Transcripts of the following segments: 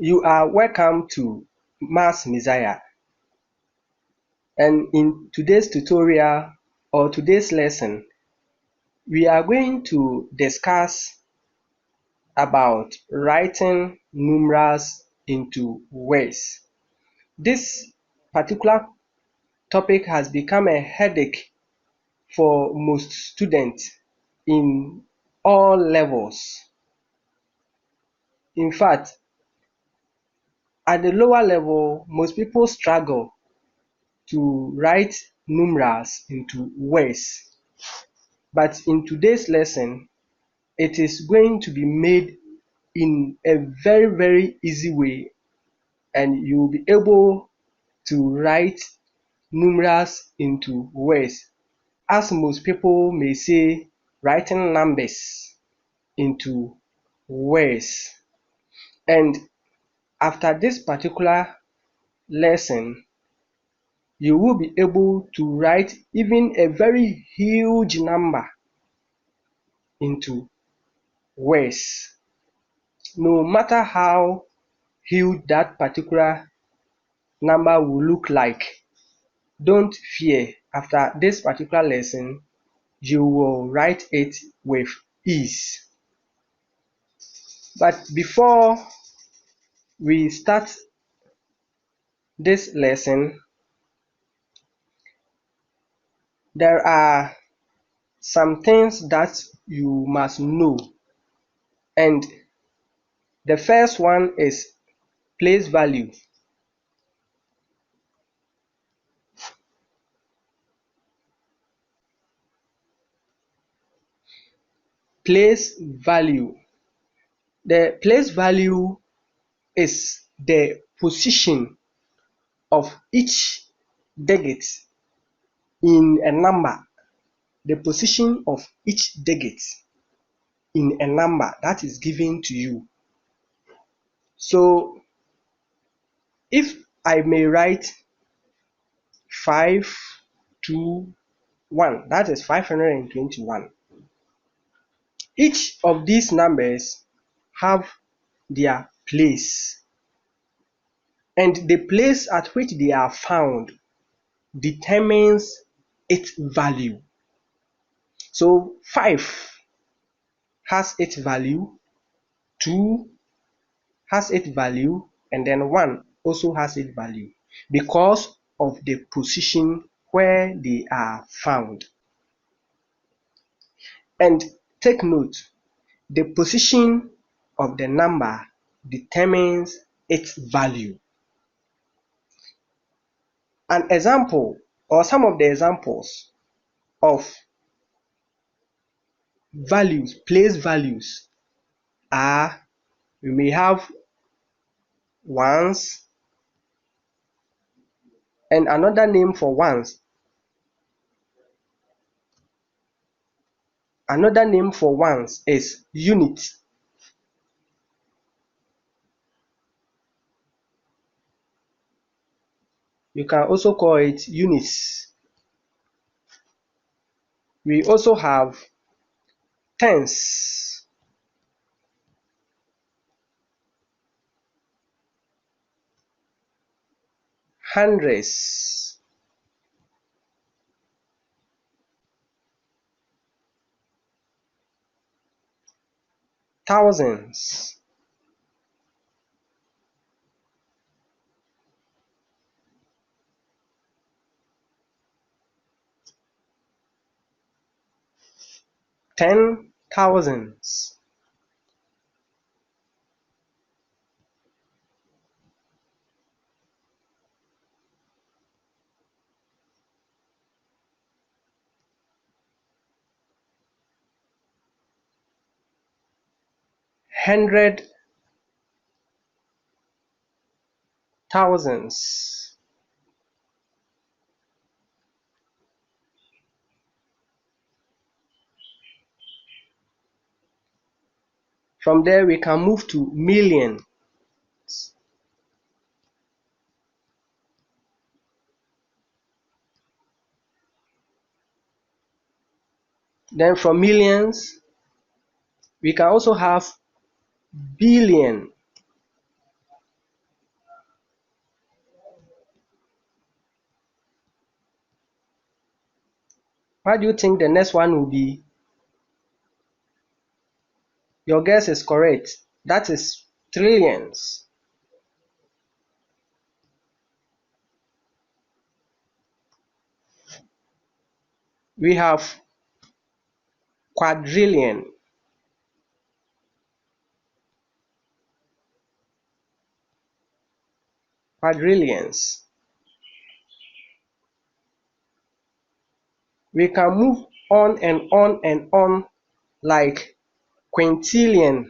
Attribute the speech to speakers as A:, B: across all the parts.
A: You are welcome to Maths Messiah, and in today's tutorial or today's lesson, we are going to discuss about writing numerals into words. This particular topic has become a headache for most students in all levels. In fact, at the lower level, most people struggle to write numerals into words. But in today's lesson, it is going to be made in a very easy way, and you will be able to write numerals into words, as most people may say writing numbers into words. And after this particular lesson, you will be able to write even a very huge number into words. No matter how huge that particular number will look like, don't fear. After this particular lesson, you will write it with ease. But before we start this lesson, there are some things that you must know. And the first one is place value. Place value. The place value is the position of each digit in a number. The position of each digit in a number that is given to you. So if I may write 521, that is 521. Each of these numbers have their place, and the place at which they are found determines its value. So 5 has its value, 2 has its value, and then 1 also has its value because of the position where they are found. And take note, the position of the number determines its value. An example, or some of the examples of values, place values, are we may have ones, and another name for ones. Another name for ones is unit. You can also call it units. We also have tens. Hundreds. Thousands. 10,000s. Hundred thousands. From there we can move to millions. Then from millions we can also have billion. What do you think the next one will be? Your guess is correct. That is trillions. We have quadrillion. Quadrillions. We can move on and on and on like quintillion.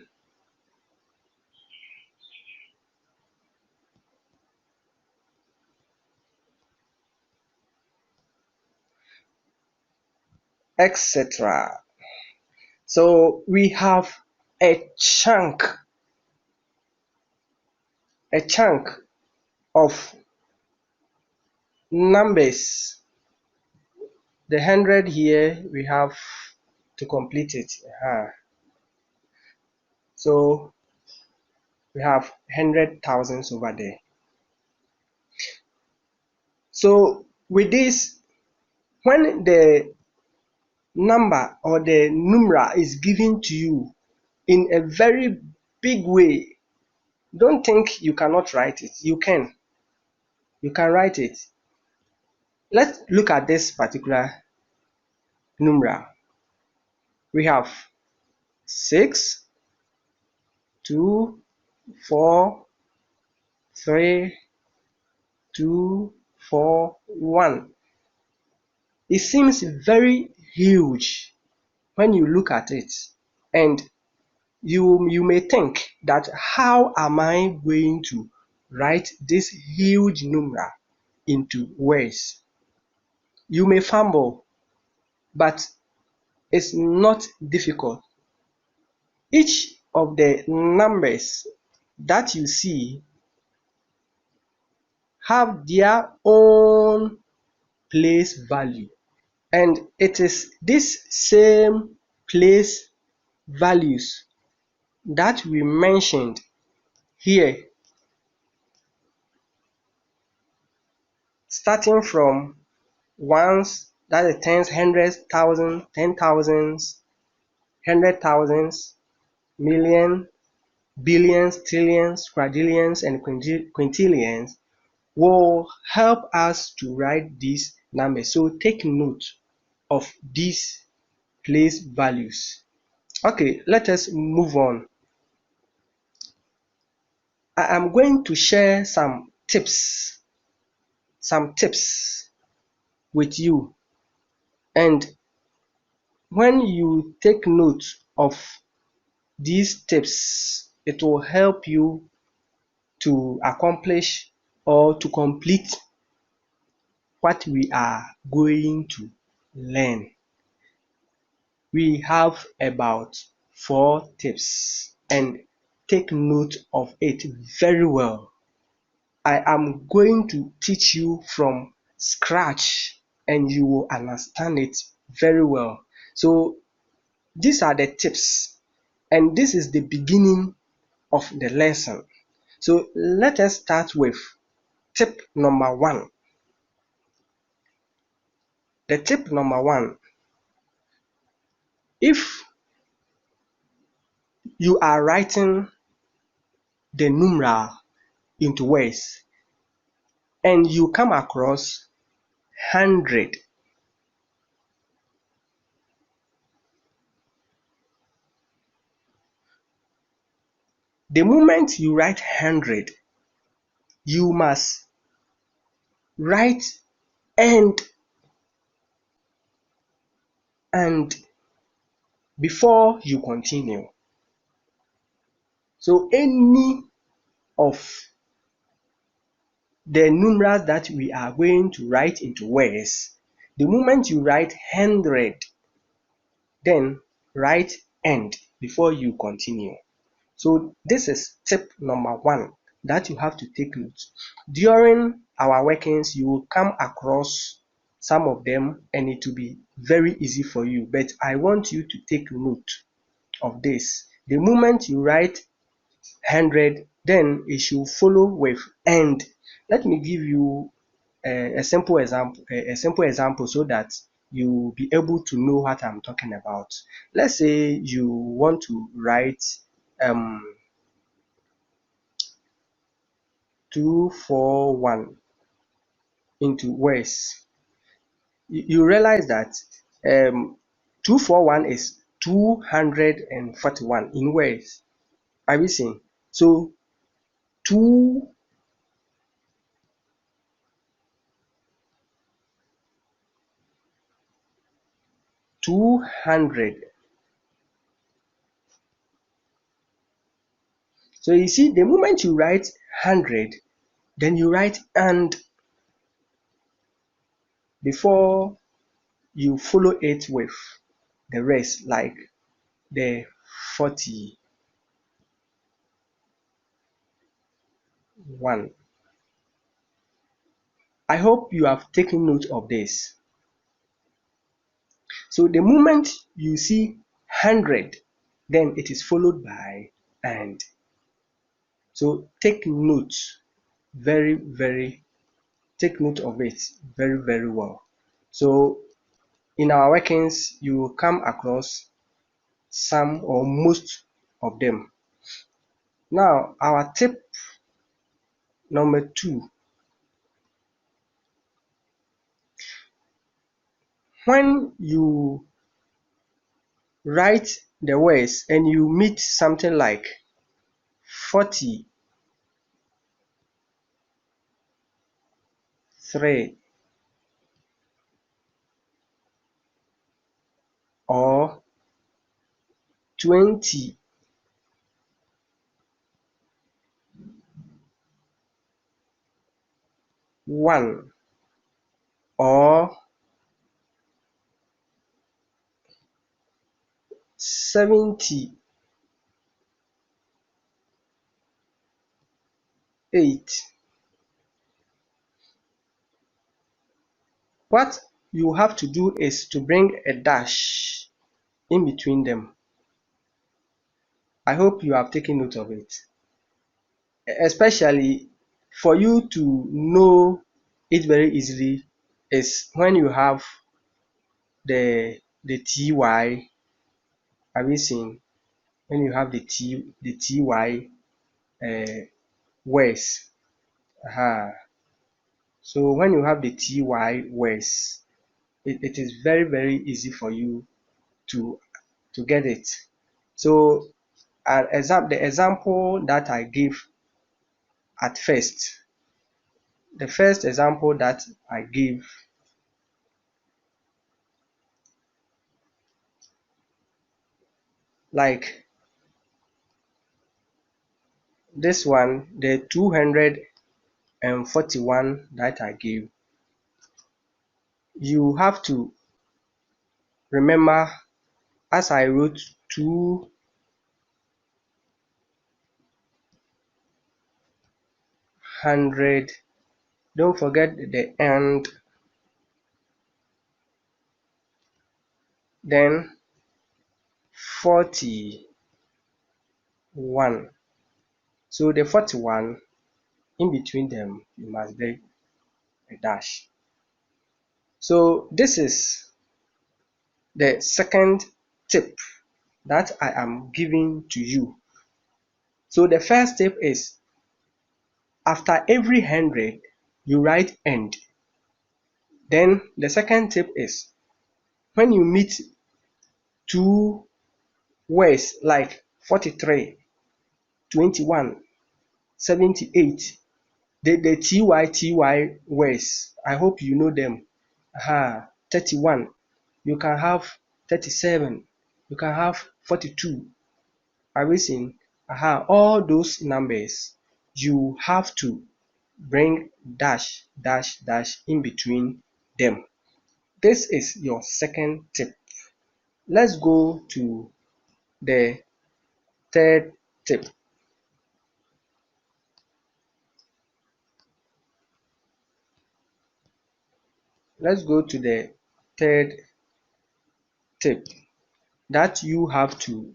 A: Etc. So we have a chunk of numbers. The 100 here, we have to complete it. So we have 100,000 over there. So with this, when the number or the numeral is given to you in a very big way, don't think you cannot write it. You can write it. Let's look at this particular numeral. We have 6, 2, 4, 3, 2, 4, 1. It seems very huge when you look at it, and you may think that how am I going to write this huge numeral into words? You may fumble, but it's not difficult. Each of the numbers that you see have their own place value, and it is this same place values that we mentioned here, starting from ones, that is tens, hundreds, thousands, 10,000s, 100,000s, million, billions, trillions, quadrillions, and quintillions will help us to write these numbers. So take note of these place values. Okay, let us move on. I am going to share some tips with you, and when you take note of these tips, it will help you to accomplish or to complete what we are going to learn. We have about 4 tips, and take note of it very well. I am going to teach you from scratch, and you will understand it very well. So these are the tips, and this is the beginning of the lesson. So let us start with tip number 1. The tip number 1, if you are writing the numeral into words and you come across 100, the moment you write 100, you must write and before you continue. So any of the numerals that we are going to write into words, the moment you write 100, then write end before you continue. So this is tip number 1 that you have to take note. During our workings, you will come across some of them and it will be very easy for you, but I want you to take note of this. The moment you write 100, then it should follow with end. Let me give you a simple example so that you'll be able to know what I'm talking about. Let's say you want to write 241 into words. You realize that 241 is 241 in words. Are we seeing? So 2 200. So you see, the moment you write 100, then you write and before you follow it with the rest, like the 41. I hope you have taken note of this. So the moment you see 100, then it is followed by and. So take note, take note of it very well. So in our workings, you will come across some or most of them. Now, our tip number 2, when you write the words and you meet something like 43 or 21 or 78, what you have to do is to bring a dash in between them. I hope you have taken note of it, especially for you to know it very easily is when you have the ty. Have you seen when you have the ty words? So when you have the ty words, it is very easy for you to get it. So the example that I give at first, the first example that I give, like this one, the 241 that I gave, you have to remember as I wrote 200, don't forget the and, then 41. So the 41, in between them, you must break a dash. So this is the second tip that I am giving to you. So the first tip is after every 100, you write end. Then the second tip is when you meet two words like 43, 21, 78, the ty words, I hope you know them. 31, you can have 37, you can have 42. Are we seeing? All those numbers, you have to bring dash in between them. This is your second tip. Let's go to the third tip. Let's go to the third tip that you have to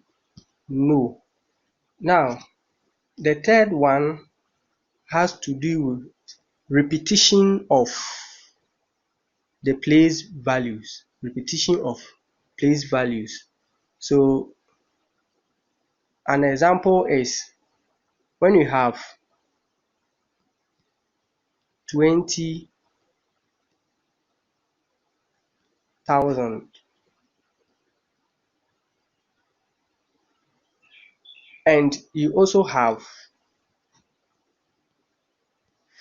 A: know. Now, the third one has to do with repetition of the place values. repetition of place values. So an example is when you have 20,000 and you also have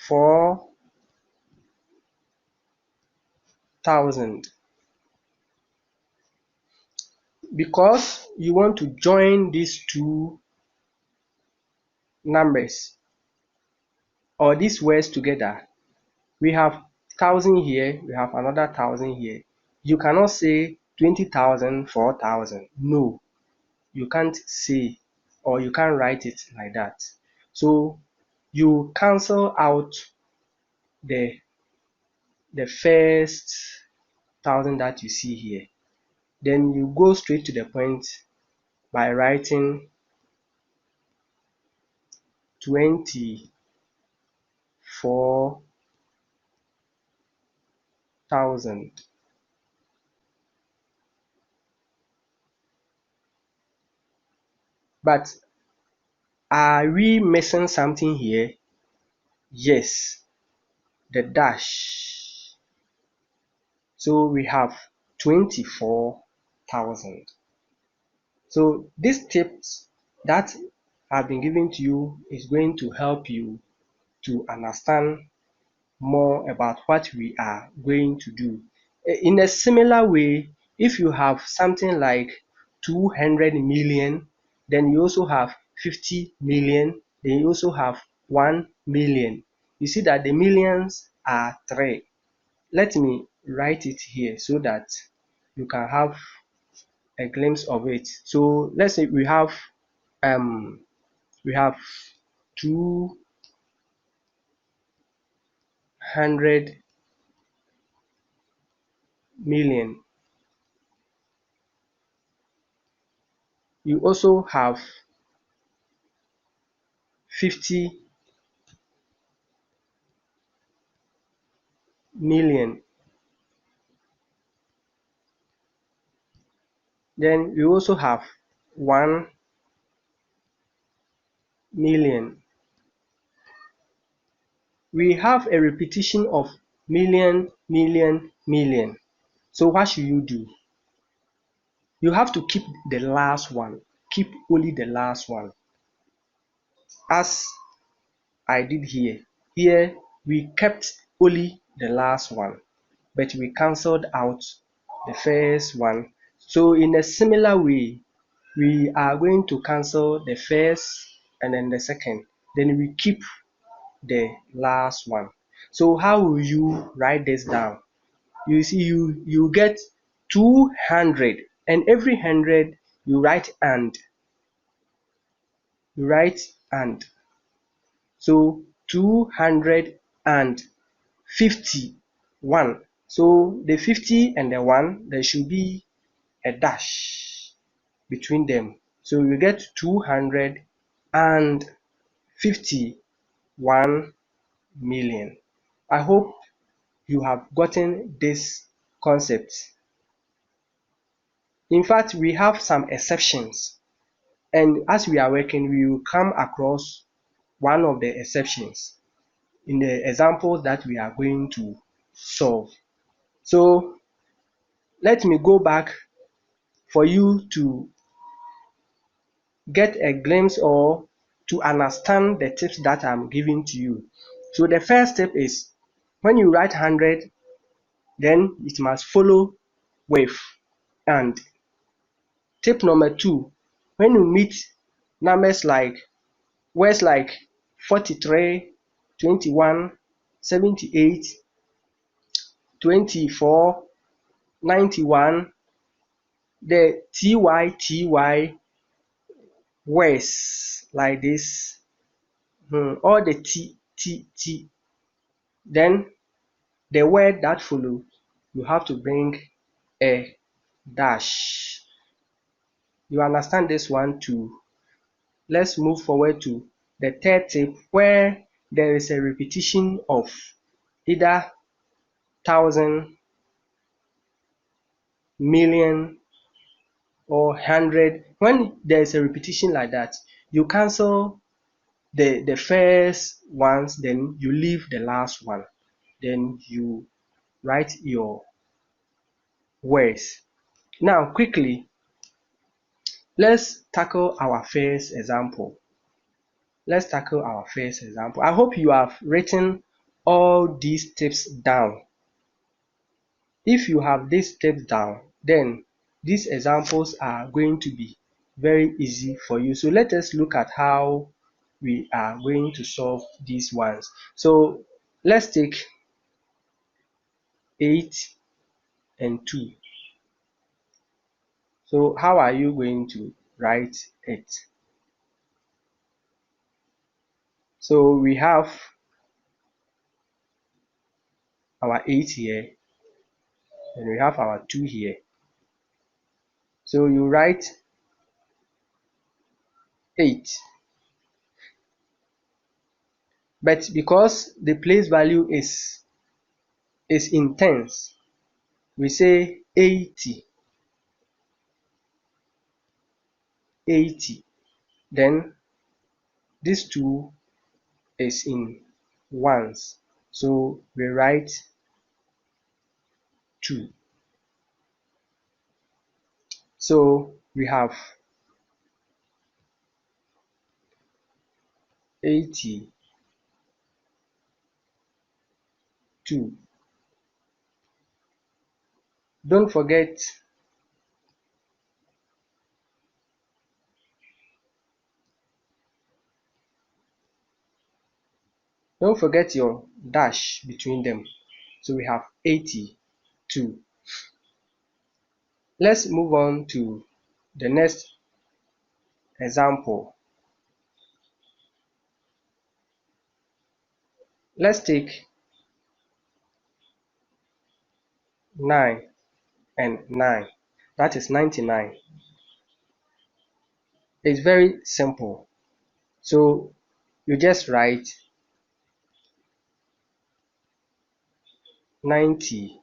A: 4,000. Because you want to join these two numbers or these words together, we have 1,000 here, we have another 1,000 here. You cannot say 20,000, 4,000. No, you can't say or you can't write it like that. So you cancel out the first 1,000 that you see here. Then you go straight to the point by writing 24,000. But are we missing something here? Yes, the dash. So we have 24,000. So these tips that have been given to you is going to help you to understand more about what we are going to do. In a similar way, if you have something like 200 million, then you also have 50 million, then you also have 1 million. You see that the millions are 3. Let me write it here so that you can have a glimpse of it. So let's say um we have 200 million. You also have 50 million. Then you also have 1 million. We have a repetition of million, million, million. So what should you do? You have to keep the last one. Keep only the last one. As I did here. Here we kept only the last one, but we cancelled out the first one. So in a similar way, we are going to cancel the first and then the second. Then we keep the last one. So how will you write this down? You see, you get 200, and every 100 you write and. You write and. So 251. So the 50 and the 1, there should be a dash between them. So you get 251 million. I hope you have gotten this concept. In fact, we have some exceptions, and as we are working, we will come across one of the exceptions in the example that we are going to solve. So let me go back for you to get a glimpse or to understand the tips that I'm giving to you. So the first tip is when you write 100, then it must follow with and. Tip number 2, when you meet numbers like words like 43, 21, 78, 24, 91, the ty words like this, all the t, then the word that follows, you have to bring a dash. You understand this one too? Let's move forward to the third tip, where there is a repetition of either 1,000 million, or 100. When there is a repetition like that, you cancel the first ones, then you leave the last one, then you write your words. Now quickly, let's tackle our first example. I hope you have written all these tips down. If you have these tips down, then these examples are going to be very easy for you. So let us look at how we are going to solve these ones. So let's take 8 and 2. So how are you going to write it? So we have our 8 here, and we have our 2 here. So you write 8. But because the place value is in tens, we say 80. Then this 2 is in ones, so we write 2. So we have 82. Don't forget your dash between them. So we have 82. Let's move on to the next example. Let's take 9 and 9. That is 99. It's very simple. So you just write 90,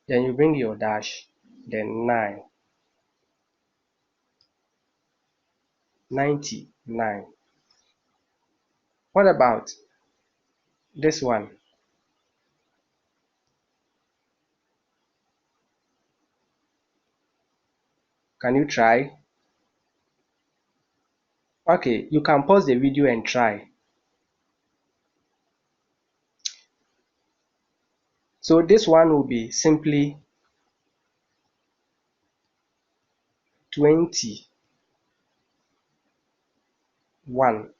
A: then you bring your dash, then 9. 99. What about this one? Can you try? Okay, you can pause the video and try. So this one will be simply 21.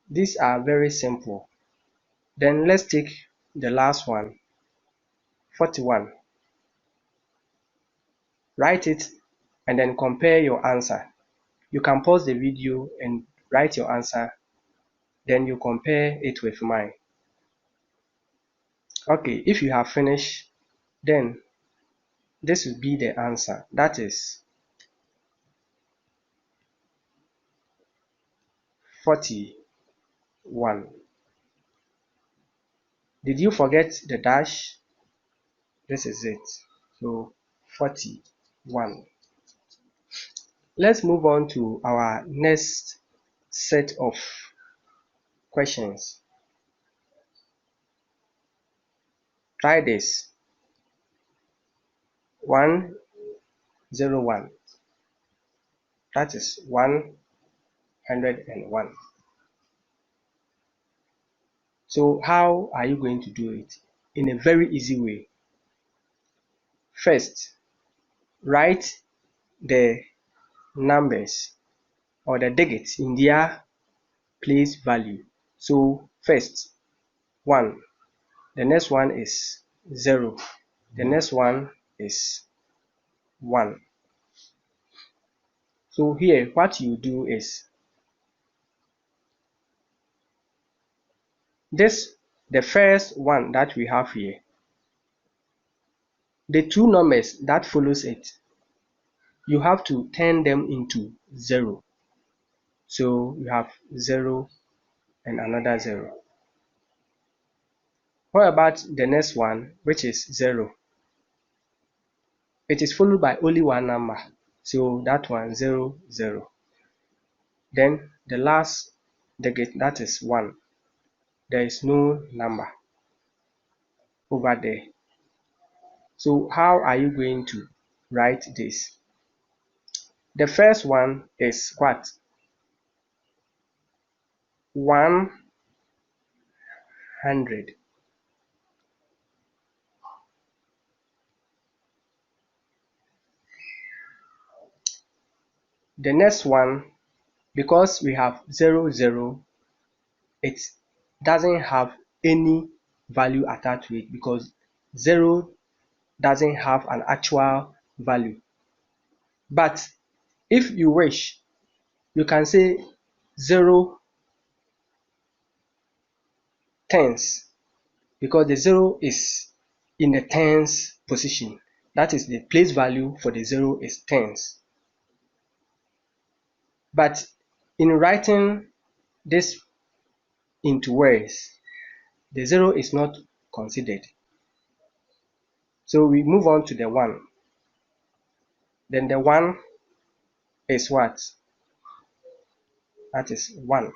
A: These are very simple. Then let's take the last one, 41. Write it and then compare your answer. You can pause the video and write your answer, then you compare it with mine. Okay, if you have finished, then this will be the answer. That is 41. Did you forget the dash? This is it. So 41. Let's move on to our next set of questions. Try this. 101. That is 101. So how are you going to do it? In a very easy way. First, write the numbers or the digits in their place value. So first 1, the next one is 0, the next one is 1. So here what you do is the first one that we have here, the two numbers that follows it, you have to turn them into 0. So you have 0 and another 0. What about the next one, which is 0? It is followed by only one number, so that one 0 0. Then the last digit, that is 1. There is no number over there. So how are you going to write this? The first one is what? 100. The next one, because we have 0 0, it doesn't have any value attached to it because 0 doesn't have an actual value. But if you wish, you can say 0 tens, because the 0 is in the tens position. That is, the place value for the 0 is tens. But in writing this into words, the 0 is not considered. So we move on to the 1. Then the 1 is what? That is 1.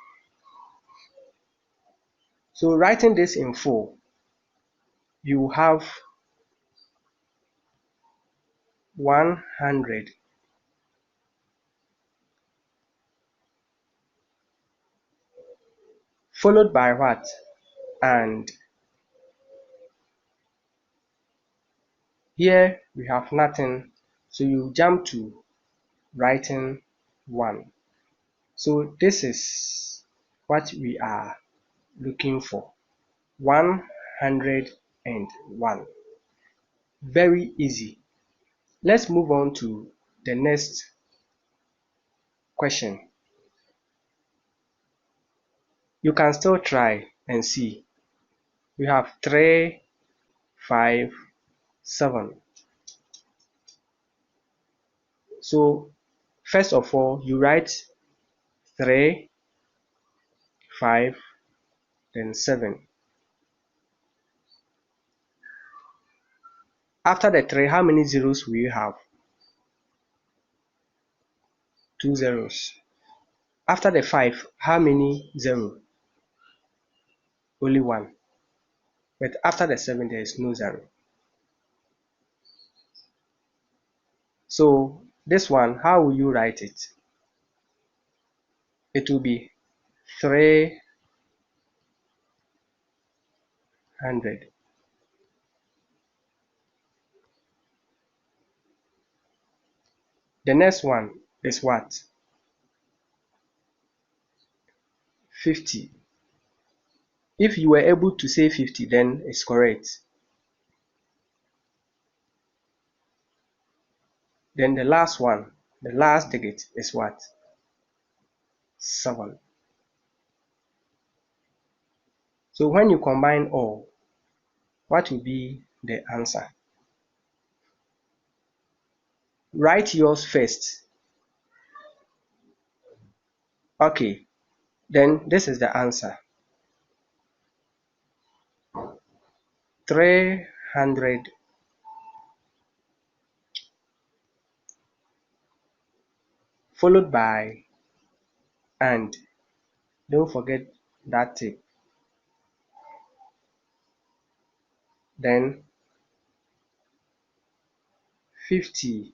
A: So writing this in full, you have 100 followed by what? And here we have nothing, so you jump to writing 1. So this is what we are looking for. 101. Very easy. Let's move on to the next question. You can still try and see. We have 3, 5, 7. So first of all, you write 3, 5, then 7. After the 3, how many zeros will you have? 2 zeros. After the 5, how many zeros? Only 1. But after the 7, there is no 0. So this one, how will you write it? It will be 300. The next one is what? 50. If you were able to say 50, then it's correct. Then the last one, the last digit is what? 7. So when you combine all, what will be the answer? Write yours first. Okay, then this is the answer. 300 followed by, and don't forget that tip. Then 50.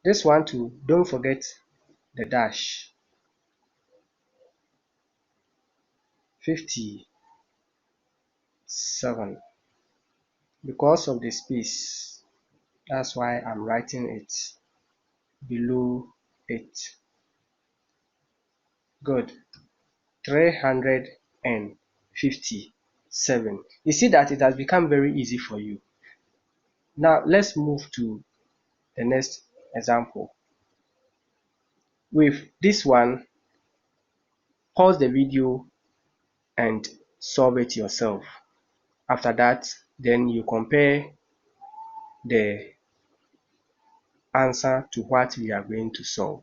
A: This one too, don't forget the dash. 57. Because of the space, that's why I'm writing it below it. Good. 357. You see that it has become very easy for you. Now let's move to the next example. With this one, pause the video and solve it yourself. After that, then you compare the answer to what we are going to solve.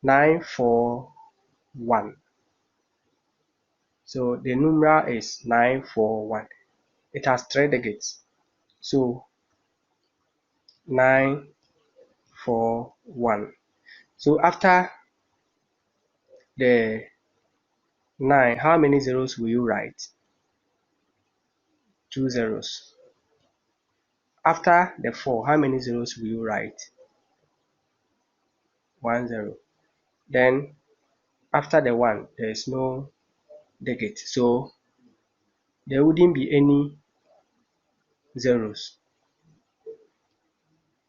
A: 941. So the numeral is 941. It has 3 digits. So 941. So after the 9, how many zeros will you write? 2 zeros. After the 4, how many zeros will you write? 1 zero. Then after the 1, there is no digit, so there wouldn't be any zeros.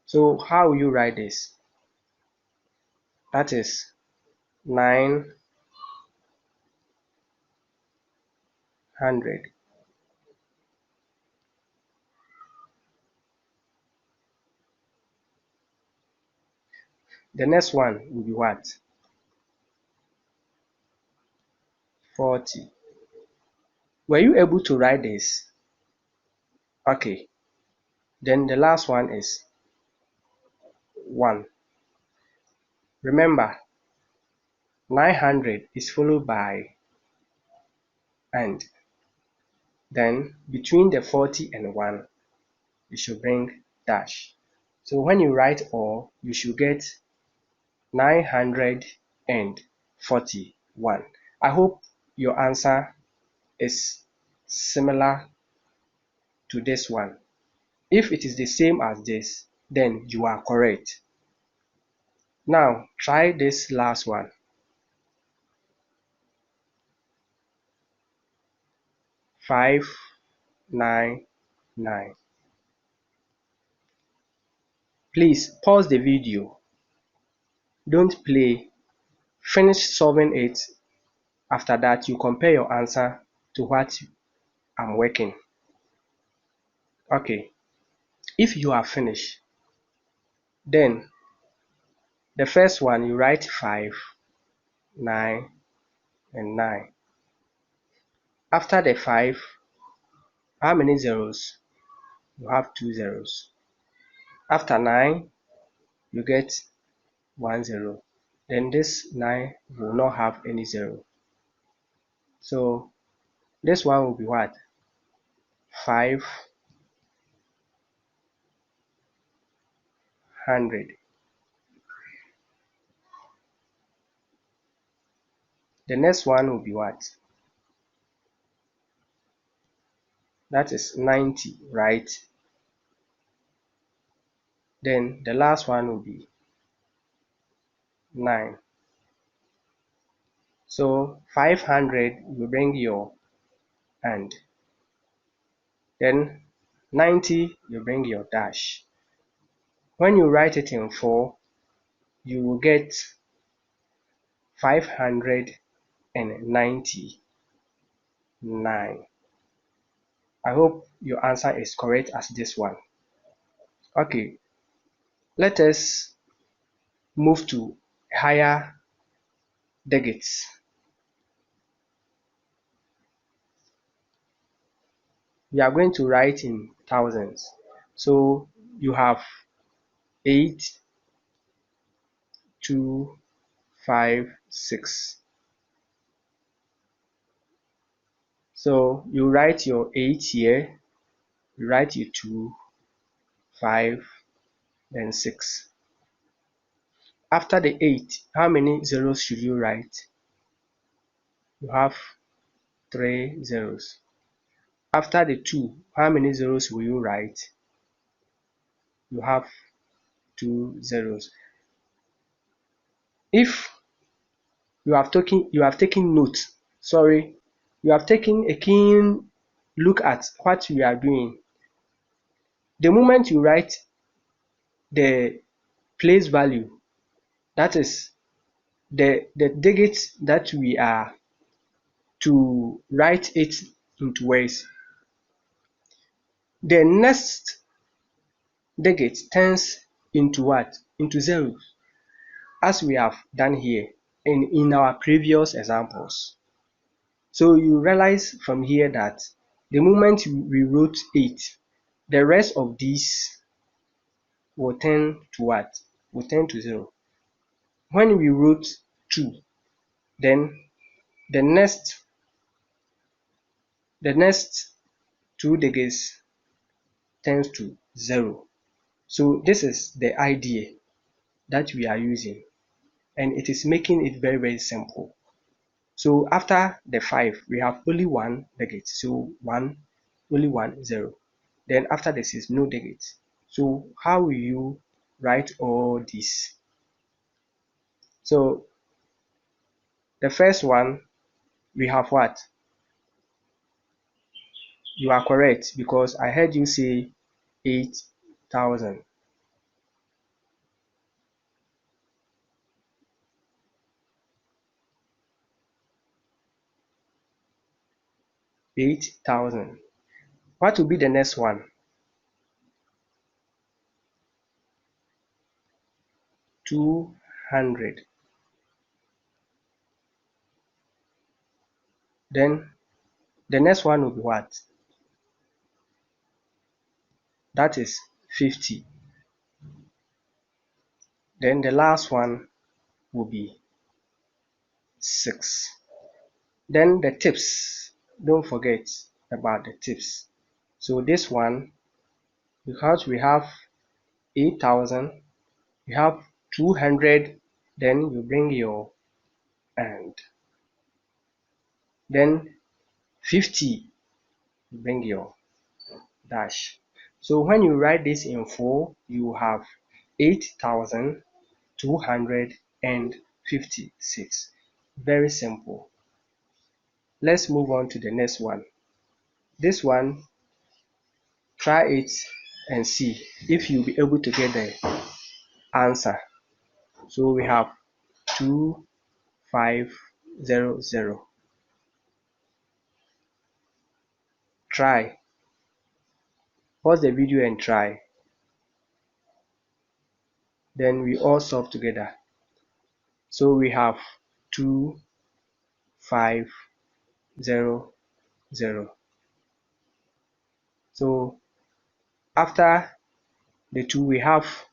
A: So how will you write this? That is 900. The next one will be what? 40. Were you able to write this? Okay. Then the last one is 1. Remember, 900 is followed by and. Then between the 40 and 1, you should bring dash. So when you write all, you should get 941. I hope your answer is similar to this one. If it is the same as this, then you are correct. Now try this last one. 599. Please pause the video. Don't play. Finish solving it. After that, you compare your answer to what I'm working. Okay. If you are finished, then the first one you write 5, 9, and 9. After the 5, how many zeros? You have 2 zeros. After 9, you get 1 zero. Then this 9 will not have any zero. So this one will be what? 500. The next one will be what? That is 90, right? Then the last one will be 9. So 500 you bring your and. Then 90 you bring your dash. When you write it in 4, you will get 599. I hope your answer is correct as this one. Okay, let us move to higher digits. We are going to write in thousands. So you have 8, 2, 5, 6. So you write your 8 here, you write your 2, 5, then 6. After the 8, how many zeros should you write? You have 3 zeros. After the 2, how many zeros will you write? You have 2 zeros. If you have taken notes, you have taken a keen look at what we are doing. The moment you write the place value, that is the digits that we are to write it into words, the next digit turns into what? Into zeros, as we have done here in our previous examples. So you realize from here that the moment we wrote 8, the rest of these will turn to what? Will turn to 0. When we wrote 2, then the next The next 2 digits turns to 0. So this is the idea that we are using, and it is making it very, very simple. So after the 5, we have only 1 digit. So 1, only 1, 0. Then after the 6, no digit. So how will you write all these? So the first one, we have what? You are correct because I heard you say 8,000. 8,000. What will be the next one? 200. Then the next one will be what? That is 50. Then the last one will be 6. Then the tips. Don't forget about the tips. So this one, because we have 8,000, we have 200, then you bring your and. Then 50, you bring your dash. So when you write this in full, you have 8,256. Very simple. Let's move on to the next one. This one, try it and see if you'll be able to get the answer. So we have 2500. Try. Pause the video and try. Then we all solve together. So we have 2500. So after the 2, we have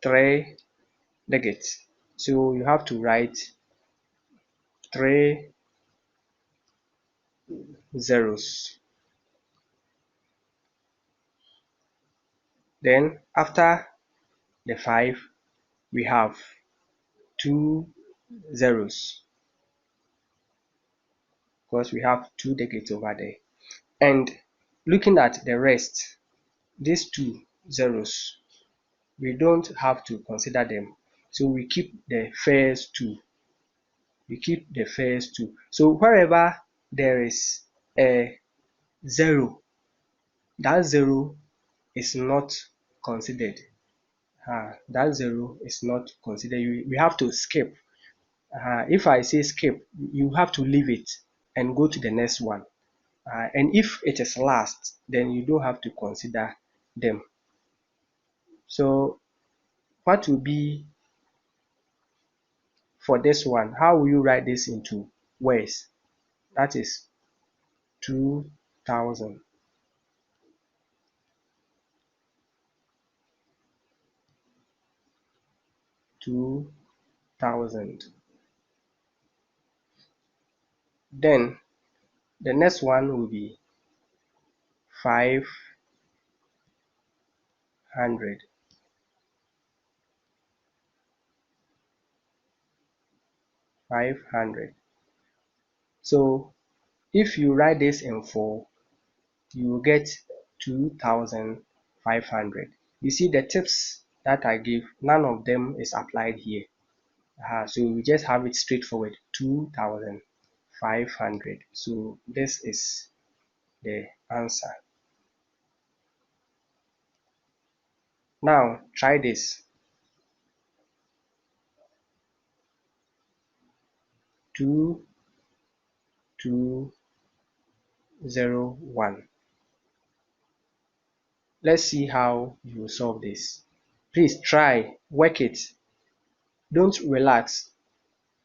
A: 3 digits. So you have to write 3 zeros. Then after the 5, we have 2 zeros because we have 2 digits over there. And looking at the rest, these 2 zeros, we don't have to consider them. So we keep the first 2. So wherever there is a 0, that 0 is not considered. That 0 is not considered. We have to skip. If I say skip, you have to leave it and go to the next one. And if it is last, then you don't have to consider them. So what will be for this one? How will you write this into words? That is 2,000. 2,000. Then the next one will be 500. 500. So if you write this in full, you will get 2,500. You see the tips that I give, none of them is applied here. So we just have it straightforward, 2,500. So this is the answer. Now try this. 2201. Let's see how you solve this. Please try, work it. Don't relax.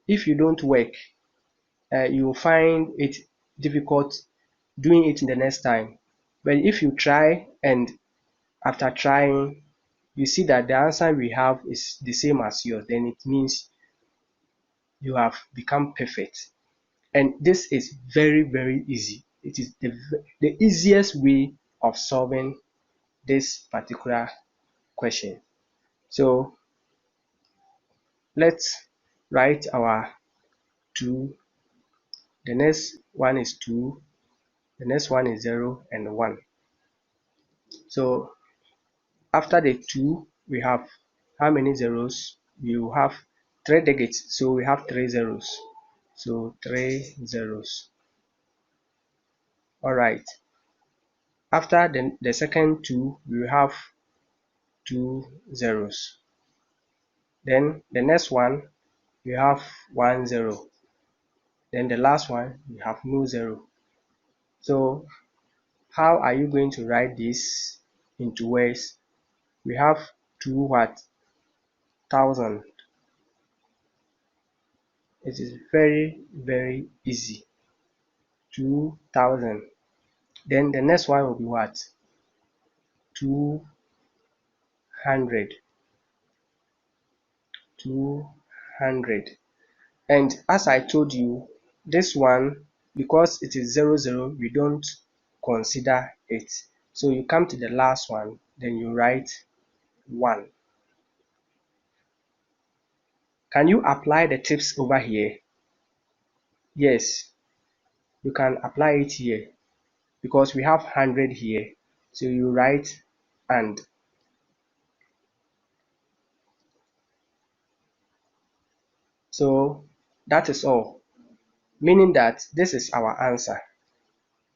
A: If you don't work, you will find it difficult doing it in the next time. But if you try and after trying you see that the answer we have is the same as yours, then it means you have become perfect. And this is very, very easy. it is the easiest way of solving this particular question. So let's write our 2, the next one is 2, the next one is 0 and 1. So after the 2 we have how many zeros? You have 3 digits, so we have 3 zeros. So 3 zeros. Alright. After the second 2 we have 2 zeros. Then the next one we have 1 0. Then the last one we have no zero. So how are you going to write this into words? We have 2 what? 1000. It is very easy. 2000. Then the next one will be what? 200. 200. And as I told you, this one, because it is 00, we don't consider it. So you come to the last one, then you write 1. Can you apply the tips over here? Yes, you can apply it here because we have 100 here. So you write and. So that is all, meaning that this is our answer,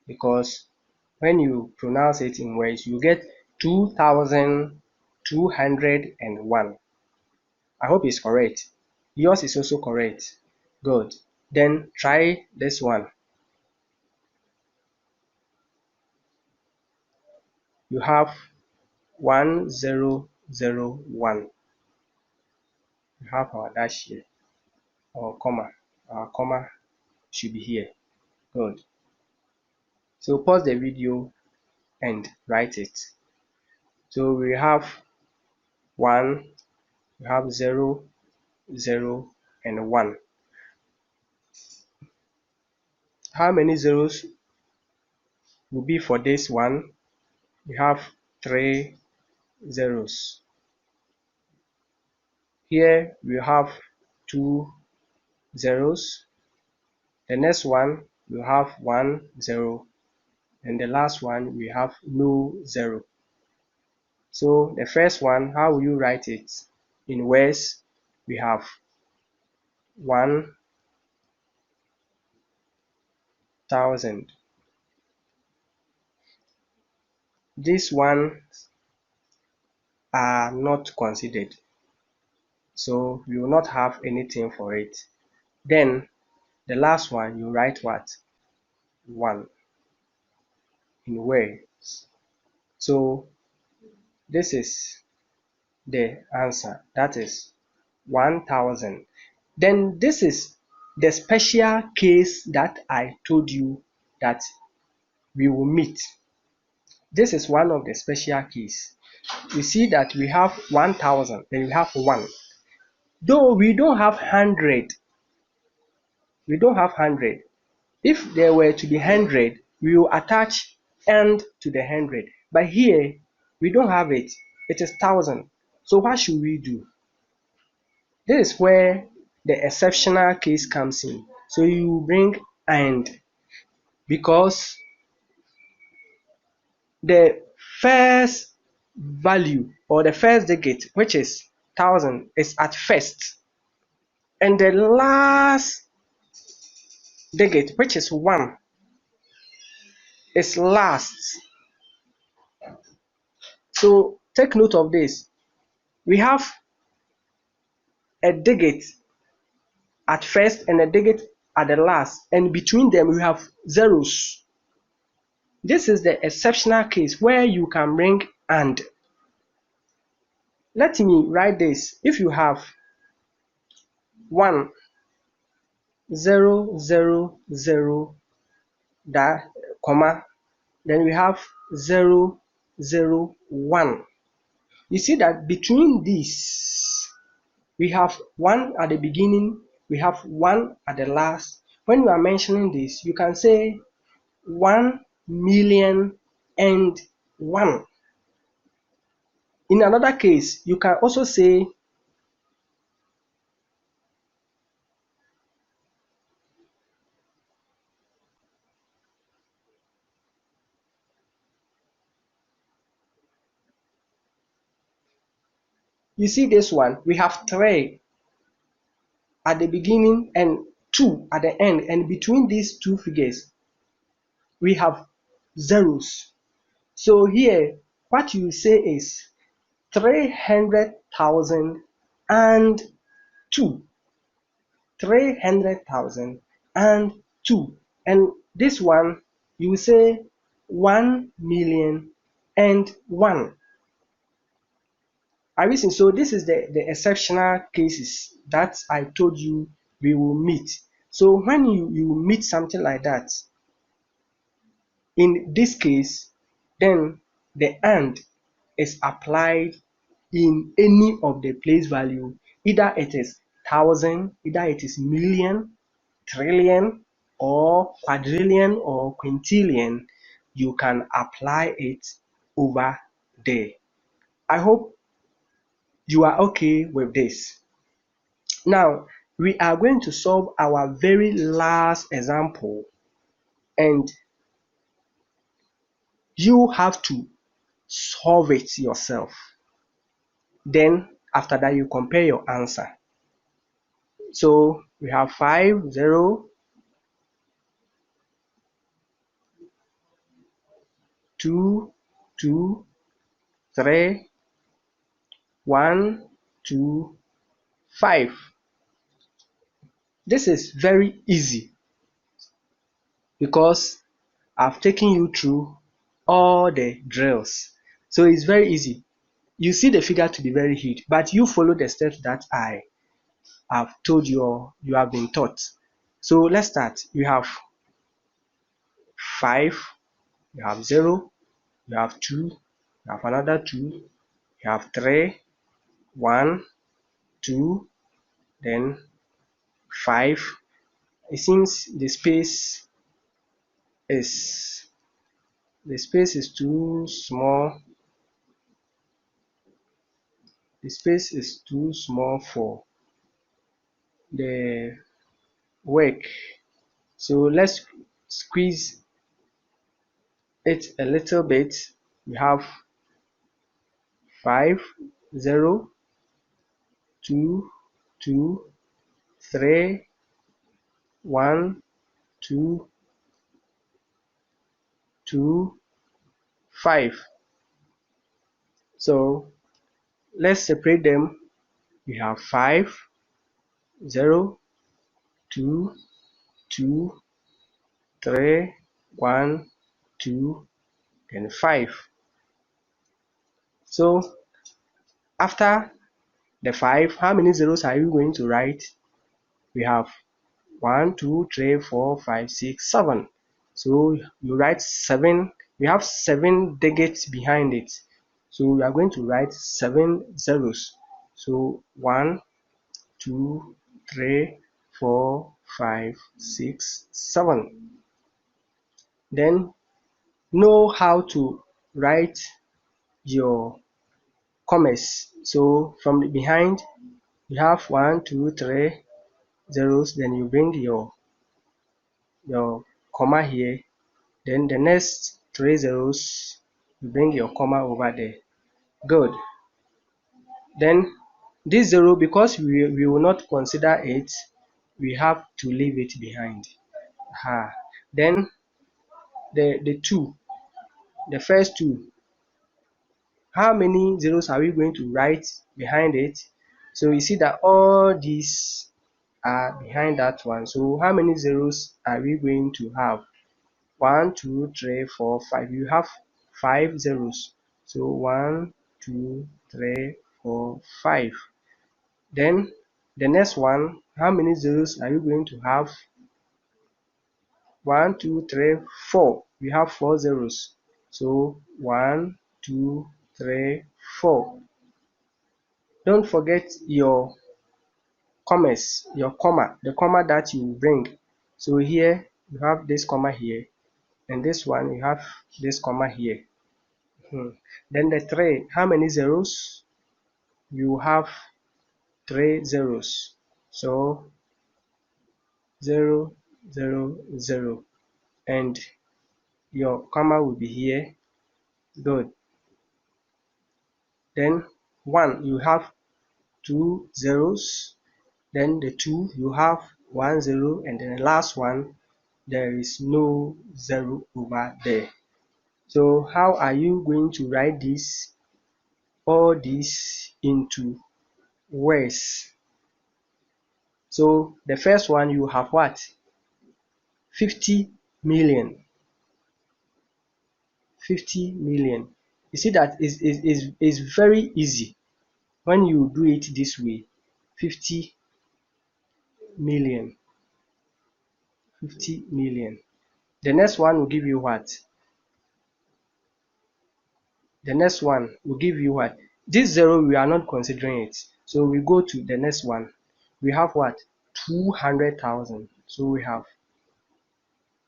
A: because when you pronounce it in words you get 2201. I hope it's correct. Yours is also correct. Good. Then try this one. You have 1001. You have our dash here, our comma. Our comma should be here. Good. So pause the video and write it. So we have 1, we have 0, 0 and 1. How many zeros will be for this one? We have 3 zeros. Here we have 2 zeros. The next one we have 1 0, and the last one we have no zero. So the first one, how will you write it? In words, we have 1000. These ones are not considered, so we will not have anything for it. Then the last one, you write what? 1 in words. So this is the answer, that is 1000. Then this is the special case that I told you that we will meet. This is one of the special case. You see that we have 1000, then we have 1. Though we don't have 100, we don't have 100. If there were to be 100, we will attach "and" to the 100. But here, we don't have it. It is 1000. So what should we do? This is where the exceptional case comes in. So you bring "and", because the first value or the first digit, which is 1000, is at first, and the last digit, which is 1, is last. So take note of this. We have a digit at first and a digit at the last, and between them we have zeros. This is the exceptional case where you can bring "and". Let me write this. If you have 1 0 0 0 that comma, then we have 0 0 1. You see that between these we have 1 at the beginning, we have 1 at the last. When you are mentioning this, you can say 1,000,001. In another case, you can also say you see this one, we have 3 at the beginning and 2 at the end, and between these two figures we have zeros. So here what you say is 300,000 and 2. 300,002, and this one you say 1,000,001. Are you seeing? So this is the exceptional cases that I told you we will meet. So when you meet something like that, in this case, then the and is applied in any of the place value. Either it is thousand, either it is million, trillion, or quadrillion, or quintillion. You can apply it over there. I hope you are okay with this. Now, we are going to solve our very last example, and you have to solve it yourself. Then, after that, you compare your answer. So, we have 5, 0, 2, 2, 3, 1, 2, 5. This is very easy because I've taken you through all the drills. So it's very easy. You see the figure to be very huge, but you follow the steps that I have told you or you have been taught. So let's start. You have 5, you have 0, you have 2, you have another 2, you have 3, 1, 2, then 5. It seems is the space is too small. The space is too small for the work. So let's squeeze it a little bit. We have 5, 0, 2, 2, 3, 1, 2, 2, 5. So let's separate them. We have 5, 0, 2, 2, 3, 1, 2, and 5. So after the 5, how many zeros are you going to write? We have 1, 2, 3, 4, 5, 6, 7. So you write 7. We have 7 digits behind it. So we are going to write 7 zeros. So 1, 2, 3, 4, 5, 6, 7. Then know how to write your commas. So from the behind, you have 1, 2, 3 zeros. Then you bring your comma here. Then the next 3 zeros, you bring your comma over there. Good. Then this 0, because we will not consider it, we have to leave it behind. Then the 2, the first 2, how many zeros are we going to write behind it? So you see that all these are behind that one. So how many zeros are we going to have? 1, 2, 3, 4, 5. You have 5 zeros. So 1, 2, 3, 4, 5. Then the next one, how many zeros are you going to have? 1, 2, 3, 4. We have 4 zeros. So 1, 2, 3, 4. Don't forget your commas, your comma, the comma that you bring. So here you have this comma here. and this one you have this comma here. Then the 3, how many zeros? You have 3 zeros, so 0 0 0, and your comma will be here. Good. Then 1, you have 2 zeros, then the 2 you have 1 0, and then the last one there is no zero over there. So how are you going to write this, all this into words? So the first one, you have what? 50 million. 50 million. You see that is very easy when you do it this way. 50 million. 50 million. The next one will give you what? The next one will give you what? This 0, we are not considering it. So we go to the next one. We have what? 200,000. So we have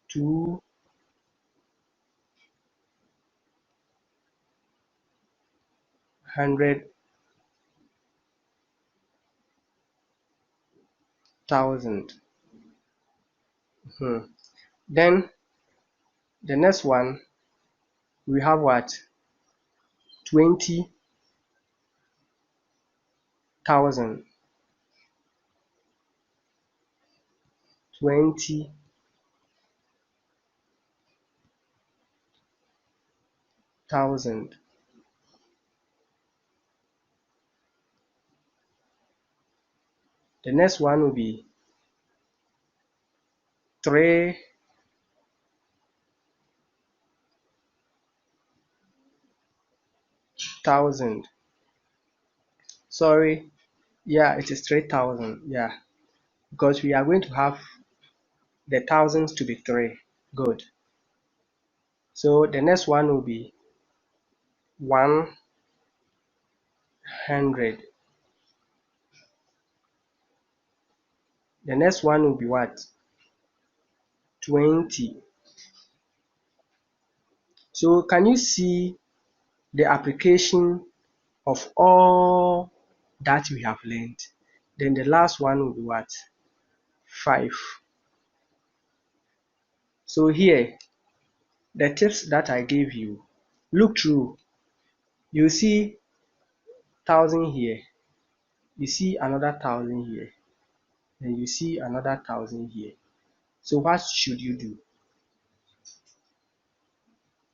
A: 200,000. Then the next one, we have what? 20,000. 20,000. The next one will be 3,000. Sorry, yeah, it is 3,000. Yeah, because we are going to have the thousands to be 3. Good. So the next one will be 100. The next one will be what? 20. So can you see the application of all that we have learned? Then the last one will be what? 5. So here, the tips that I gave you, look through. You see 1,000 here, you see another 1,000 here, and you see another 1,000 here. So what should you do?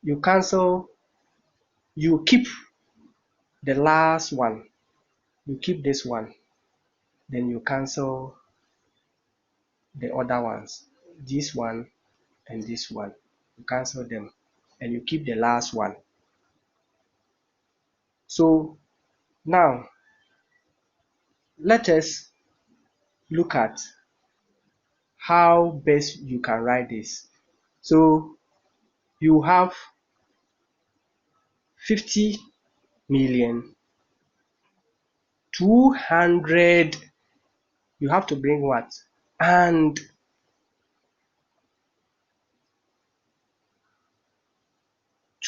A: You cancel, you keep the last one, you keep this one, then you cancel the other ones, this one and this one. You cancel them and you keep the last one. So now let us look at how best you can write this. So you have 50,200,000. You have to bring what? And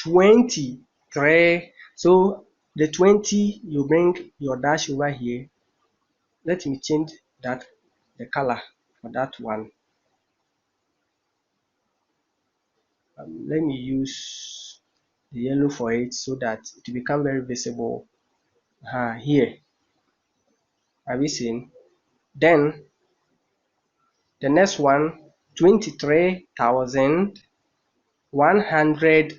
A: 23. So the 20, you bring your dash over here. Let me change that, the color for that one. Let me use the yellow for it so that it will become very visible. Here, are we seeing? Then the next one, 23,100.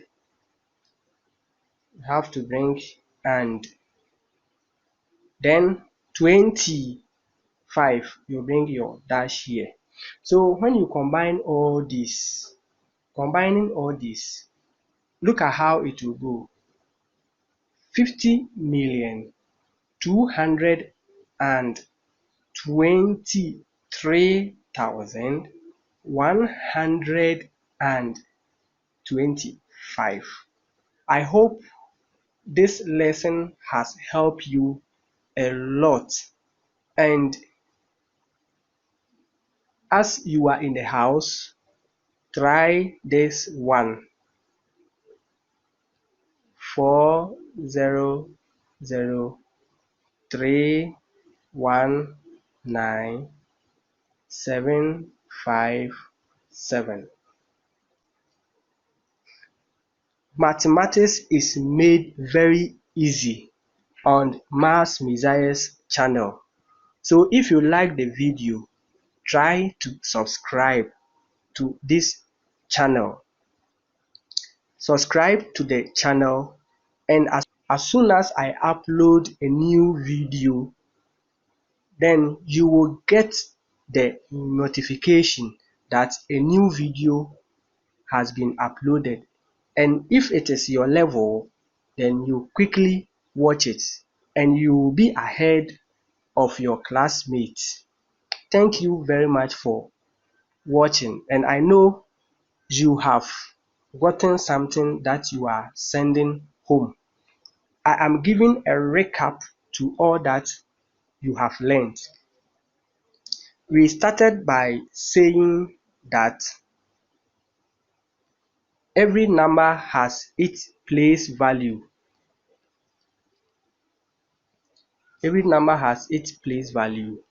A: You have to bring and then 25, you bring your dash here. So when you combine all this, look at how it will go. 50,223,125. I hope this lesson has helped you a lot, and as you are in the house, Try this one. 400319757. Mathematics is made very easy on Maths Messiah's channel. So if you like the video, try to subscribe to this channel. Subscribe to the channel, and as soon as I upload a new video, then you will get the notification that a new video has been uploaded. And if it is your level, then you quickly watch it and you will be ahead of your classmates. Thank you very much for watching, and I know you have gotten something that you are sending home. I am giving a recap to all that you have learned. We started by saying that every number has its place value. Every number has its place value.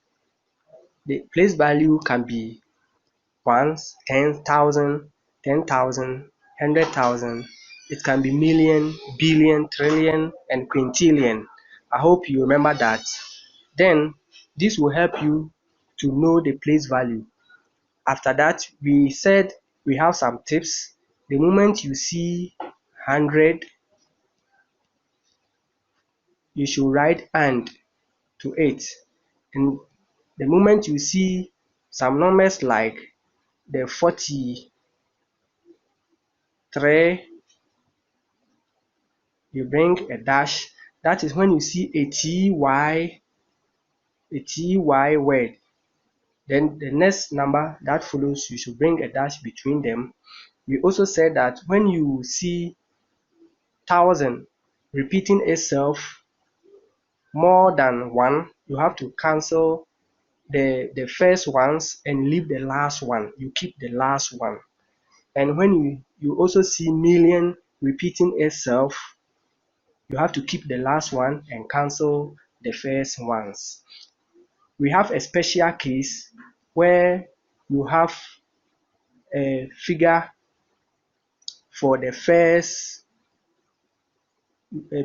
A: The place value can be ones, 10,000, 10,000, 100,000. It can be million, billion, trillion, and quintillion. I hope you remember that. Then this will help you to know the place value. After that, we said we have some tips. The moment you see 100, you should write and to it. And the moment you see some numbers like the 43, you bring a dash. That is when you see a ty word. Then the next number that follows, you should bring a dash between them. We also said that when you see 1,000 repeating itself more than one, you have to cancel the first ones and leave the last one. You keep the last one. And when you also see million repeating itself, you have to keep the last one and cancel the first ones. We have a special case where you have a figure for the first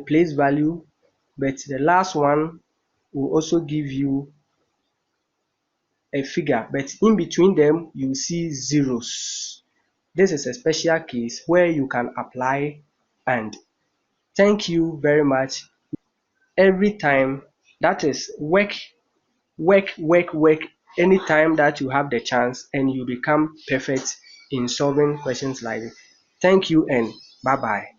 A: place value, but the last one will also give you a figure, but in between them you see zeros. This is a special case where you can apply and. Thank you very much. Every time, that is work, work, work, work, anytime that you have the chance, and you become perfect in solving questions like this. Thank you and bye bye.